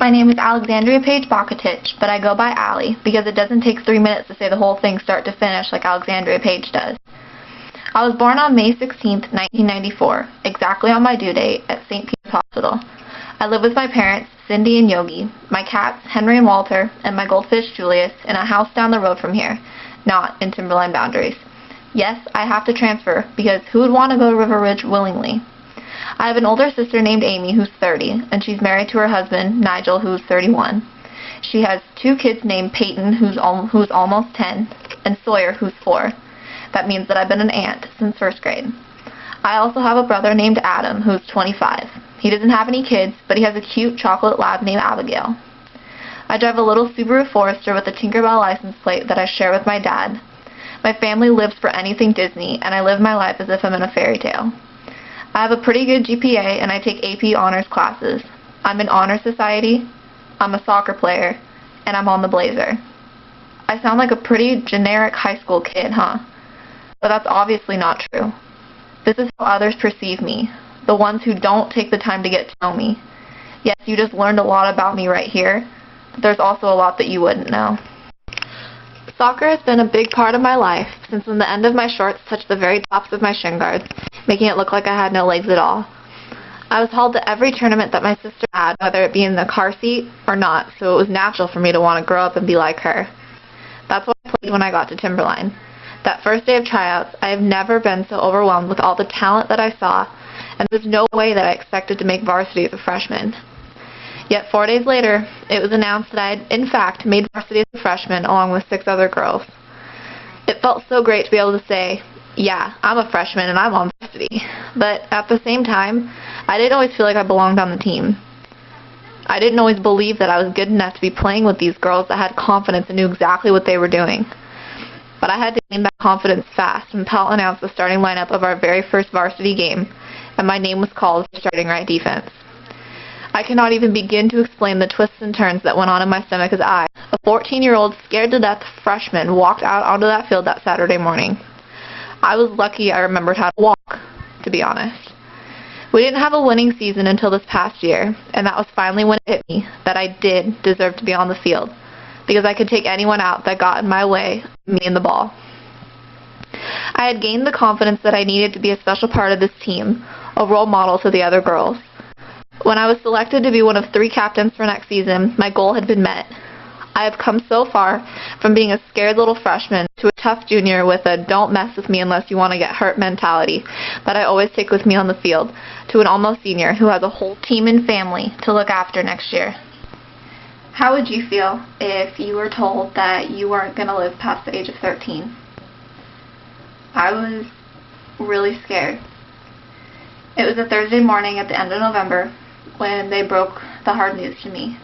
My name is Alexandria Paige Bakatich, but I go by Allie because it doesn't take 3 minutes to say the whole thing start to finish like Alexandria Paige does. I was born on May 16, 1994, exactly on my due date at St. Peter's Hospital. I live with my parents, Cindy and Yogi, my cats, Henry and Walter, and my goldfish, Julius, in a house down the road from here, not in Timberline boundaries. Yes, I have to transfer because who would want to go to River Ridge willingly? I have an older sister named Amy who's 30, and she's married to her husband, Nigel, who's 31. She has 2 kids named Peyton, who's almost 10, and Sawyer, who's 4. That means that I've been an aunt since 1st grade. I also have a brother named Adam, who's 25. He doesn't have any kids, but he has a cute chocolate lab named Abigail. I drive a little Subaru Forester with a Tinkerbell license plate that I share with my dad. My family lives for anything Disney, and I live my life as if I'm in a fairy tale. I have a pretty good GPA, and I take AP honors classes. I'm in Honor Society, I'm a soccer player, and I'm on the Blazer. I sound like a pretty generic high school kid, huh? But that's obviously not true. This is how others perceive me, the ones who don't take the time to get to know me. Yes, you just learned a lot about me right here, but there's also a lot that you wouldn't know. Soccer has been a big part of my life since when the end of my shorts touched the very tops of my shin guards, making it look like I had no legs at all. I was hauled to every tournament that my sister had, whether it be in the car seat or not, so it was natural for me to want to grow up and be like her. That's what I played when I got to Timberline. That first day of tryouts, I have never been so overwhelmed with all the talent that I saw, and there was no way that I expected to make varsity as a freshman. Yet 4 days later, it was announced that I had, in fact, made varsity as a freshman along with 6 other girls. It felt so great to be able to say, yeah, I'm a freshman and I'm on varsity. But at the same time, I didn't always feel like I belonged on the team. I didn't always believe that I was good enough to be playing with these girls that had confidence and knew exactly what they were doing. But I had to gain that confidence fast when Pelt announced the starting lineup of our very first varsity game, and my name was called for starting right defense. I cannot even begin to explain the twists and turns that went on in my stomach as I, a 14-year-old scared-to-death freshman, walked out onto that field that Saturday morning. I was lucky I remembered how to walk, to be honest. We didn't have a winning season until this past year, and that was finally when it hit me that I did deserve to be on the field, because I could take anyone out that got in my way, me and the ball. I had gained the confidence that I needed to be a special part of this team, a role model to the other girls. When I was selected to be one of 3 captains for next season, my goal had been met. I have come so far from being a scared little freshman to a tough junior with a don't mess with me unless you want to get hurt mentality that I always take with me on the field, to an almost senior who has a whole team and family to look after next year. How would you feel if you were told that you weren't going to live past the age of 13? I was really scared. It was a Thursday morning at the end of November when they broke the hard news to me.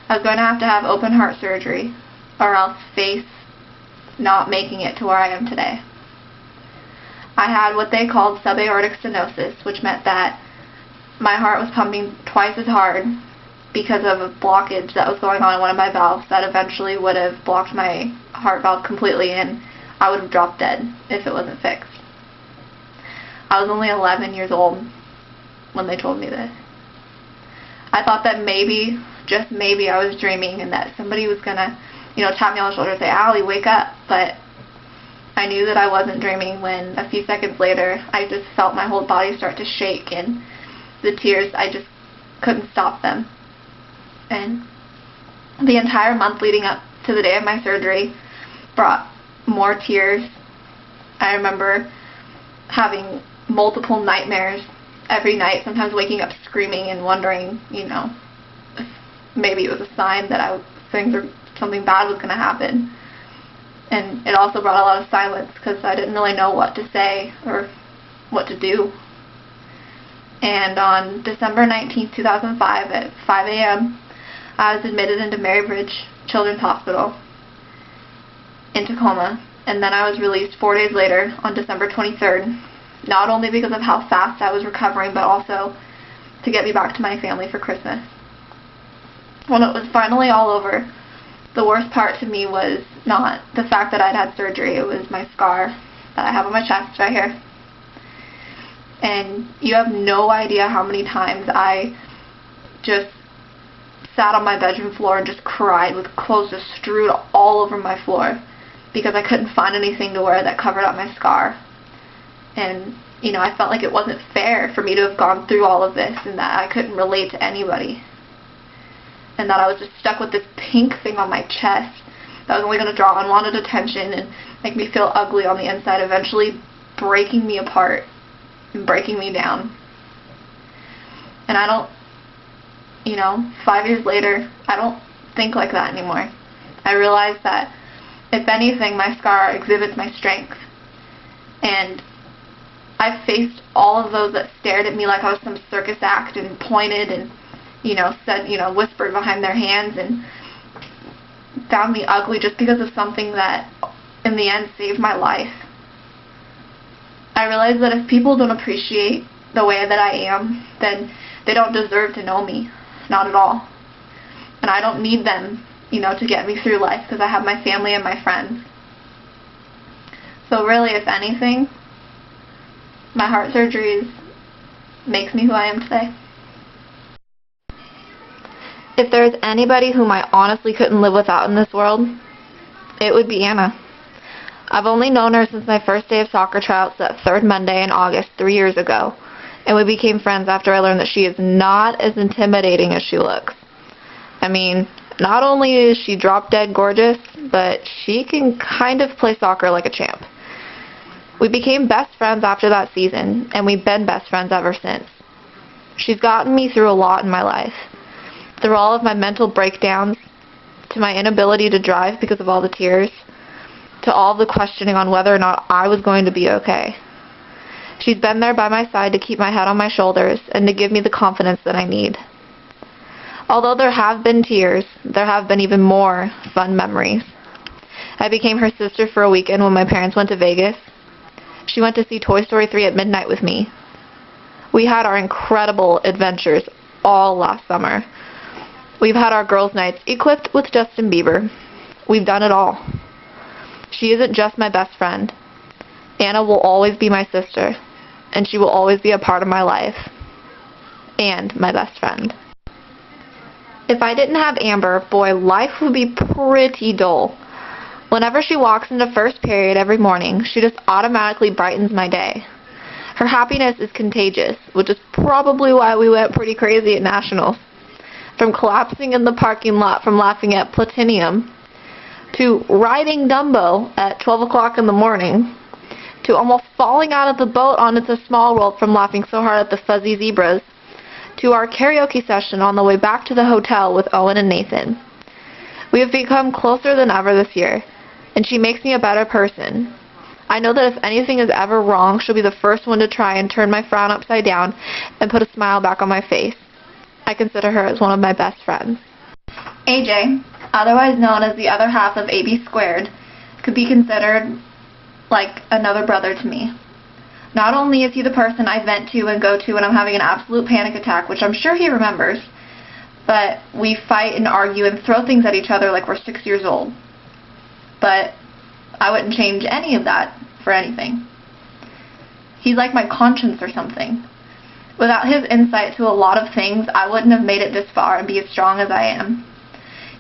I was going to have open heart surgery or else face not making it to where I am today. I had what they called subaortic stenosis, which meant that my heart was pumping twice as hard because of a blockage that was going on in one of my valves that eventually would have blocked my heart valve completely and I would have dropped dead if it wasn't fixed. I was only 11 years old when they told me this. I thought that maybe, just maybe, I was dreaming and that somebody was going to, tap me on the shoulder and say, Allie, wake up. But I knew that I wasn't dreaming when a few seconds later I just felt my whole body start to shake and the tears, I just couldn't stop them. And the entire month leading up to the day of my surgery brought more tears. I remember having multiple nightmares every night, sometimes waking up screaming and wondering, if maybe it was a sign that something bad was going to happen. And it also brought a lot of silence because I didn't really know what to say or what to do. And on December 19th, 2005 at 5 a.m., I was admitted into Marybridge Children's Hospital in Tacoma, and then I was released 4 days later on December 23rd, not only because of how fast I was recovering, but also to get me back to my family for Christmas. When it was finally all over, the worst part to me was not the fact that I'd had surgery, it was my scar that I have on my chest right here. And you have no idea how many times I just sat on my bedroom floor and just cried with clothes just strewed all over my floor because I couldn't find anything to wear that covered up my scar. And, you know, I felt like it wasn't fair for me to have gone through all of this and that I couldn't relate to anybody. And that I was just stuck with this pink thing on my chest that was only going to draw unwanted attention and make me feel ugly on the inside, eventually breaking me apart and breaking me down. And I don't, you know, 5 years later, I don't think like that anymore. I realize that, if anything, my scar exhibits my strength. And I've faced all of those that stared at me like I was some circus act and pointed and, you know, said, you know, whispered behind their hands and found me ugly just because of something that, in the end, saved my life. I realize that if people don't appreciate the way that I am, then they don't deserve to know me. Not at all. And I don't need them, you know, to get me through life because I have my family and my friends. So really, if anything, my heart surgery makes me who I am today. If there's anybody whom I honestly couldn't live without in this world, it would be Anna. I've only known her since my first day of soccer tryouts that third Monday in August 3 years ago, and we became friends after I learned that she is not as intimidating as she looks. I mean, not only is she drop-dead gorgeous, but she can kind of play soccer like a champ. We became best friends after that season, and we've been best friends ever since. She's gotten me through a lot in my life. Through all of my mental breakdowns, to my inability to drive because of all the tears, to all the questioning on whether or not I was going to be okay. She's been there by my side to keep my head on my shoulders and to give me the confidence that I need. Although there have been tears, there have been even more fun memories. I became her sister for a weekend when my parents went to Vegas. She went to see Toy Story 3 at midnight with me. We had our incredible adventures all last summer. We've had our girls' nights equipped with Justin Bieber. We've done it all. She isn't just my best friend. Anna will always be my sister, and she will always be a part of my life, and my best friend. If I didn't have Amber, boy, life would be pretty dull. Whenever she walks into first period every morning, she just automatically brightens my day. Her happiness is contagious, which is probably why we went pretty crazy at Nationals. From collapsing in the parking lot from laughing at Platinium, to riding Dumbo at 12 o'clock in the morning, to almost falling out of the boat on It's a Small World from laughing so hard at the fuzzy zebras, to our karaoke session on the way back to the hotel with Owen and Nathan. We have become closer than ever this year, and she makes me a better person. I know that if anything is ever wrong, she'll be the first one to try and turn my frown upside down and put a smile back on my face. I consider her as one of my best friends. AJ, otherwise known as the other half of AB Squared, could be considered like another brother to me. Not only is he the person I vent to and go to when I'm having an absolute panic attack, which I'm sure he remembers, but we fight and argue and throw things at each other like we're 6 years old. But I wouldn't change any of that for anything. He's like my conscience or something. Without his insight to a lot of things, I wouldn't have made it this far and be as strong as I am.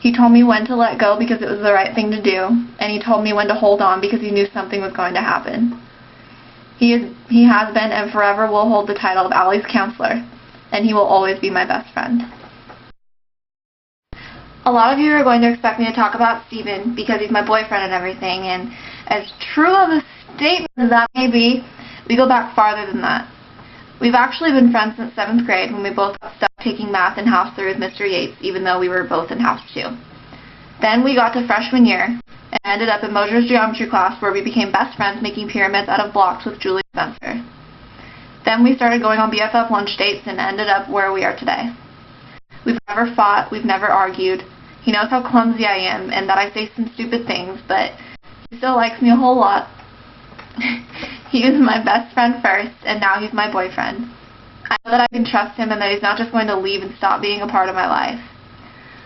He told me when to let go because it was the right thing to do, and he told me when to hold on because he knew something was going to happen. He has been and forever will hold the title of Allie's counselor, and he will always be my best friend. A lot of you are going to expect me to talk about Steven because he's my boyfriend and everything, and as true of a statement as that may be, we go back farther than that. We've actually been friends since 7th grade when we both got stuck taking math in House 3 with Mr. Yates, even though we were both in House 2. Then we got to freshman year and ended up in Mosher's geometry class where we became best friends making pyramids out of blocks with Julie Spencer. Then we started going on BFF lunch dates and ended up where we are today. We've never fought, we've never argued. He knows how clumsy I am and that I say some stupid things, but he still likes me a whole lot. He was my best friend first, and now he's my boyfriend. I know that I can trust him and that he's not just going to leave and stop being a part of my life.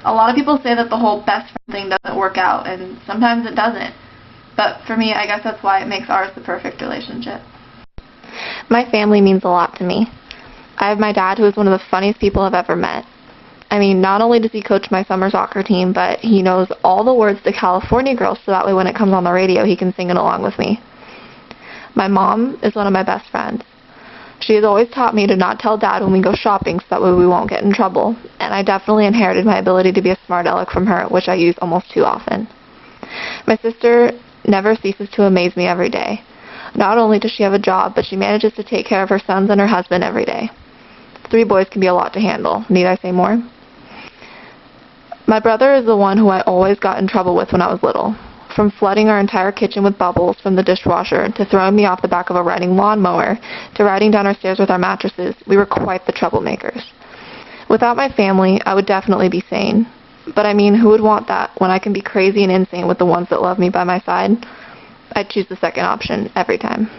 A lot of people say that the whole best friend thing doesn't work out, and sometimes it doesn't. But for me, I guess that's why it makes ours the perfect relationship. My family means a lot to me. I have my dad, who is one of the funniest people I've ever met. I mean, not only does he coach my summer soccer team, but he knows all the words to California Girls, so that way when it comes on the radio, he can sing it along with me. My mom is one of my best friends. She has always taught me to not tell Dad when we go shopping so that way we won't get in trouble, and I definitely inherited my ability to be a smart aleck from her, which I use almost too often. My sister never ceases to amaze me every day. Not only does she have a job, but she manages to take care of her sons and her husband every day. 3 boys can be a lot to handle. Need I say more? My brother is the one who I always got in trouble with when I was little. From flooding our entire kitchen with bubbles from the dishwasher, to throwing me off the back of a riding lawnmower, to riding down our stairs with our mattresses, we were quite the troublemakers. Without my family, I would definitely be sane. But I mean, who would want that when I can be crazy and insane with the ones that love me by my side? I'd choose the second option every time.